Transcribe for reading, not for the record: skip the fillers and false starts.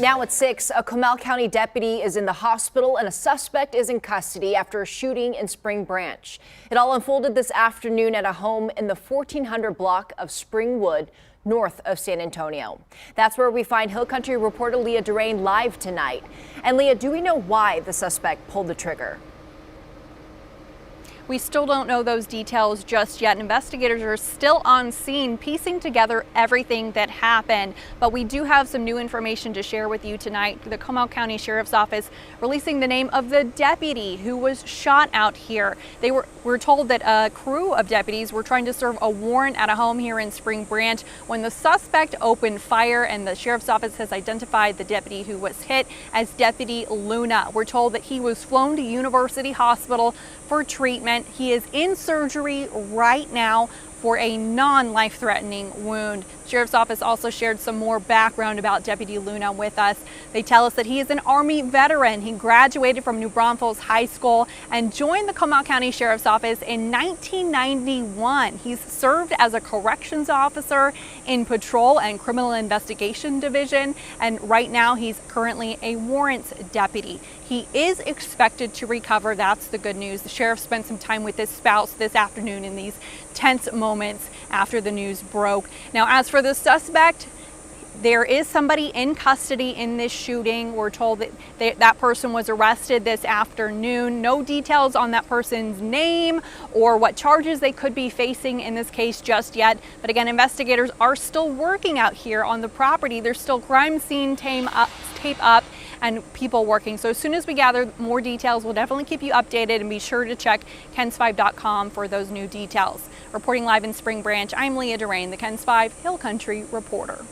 Now at 6, a Comal County deputy is in the hospital and a suspect is in custody after a shooting in Spring Branch. It all unfolded this afternoon at a home in the 1400 block of Springwood, north of San Antonio. That's where we find Hill Country reporter Leah Durain live tonight. And Leah, do we know why the suspect pulled the trigger? We still don't know those details just yet. Investigators are still on scene piecing together everything that happened. But we do have some new information to share with you tonight. The Comal County Sheriff's Office releasing the name of the deputy who was shot out here. We're told that a crew of deputies were trying to serve a warrant at a home here in Spring Branch when the suspect opened fire, and the Sheriff's Office has identified the deputy who was hit as Deputy Luna. We're told that he was flown to University Hospital for treatment. He is in surgery right now for a non-life-threatening wound. Sheriff's Office also shared some more background about Deputy Luna with us. They tell us that he is an Army veteran. He graduated from New Braunfels High School and joined the Comal County Sheriff's Office in 1991. He's served as a corrections officer in Patrol and Criminal Investigation Division, and right now he's currently a warrants deputy. He is expected to recover. That's the good news. The sheriff spent some time with his spouse this afternoon in these tense moments after the news broke. Now, as for the suspect, there is somebody in custody in this shooting. We're told that that person was arrested this afternoon. No details on that person's name or what charges they could be facing in this case just yet. But again, investigators are still working out here on the property. There's still crime scene tape up and people working. So as soon as we gather more details, we'll definitely keep you updated, and be sure to check KENS5.com for those new details. Reporting live in Spring Branch, I'm Leah Durain, the KENS5 Hill Country reporter.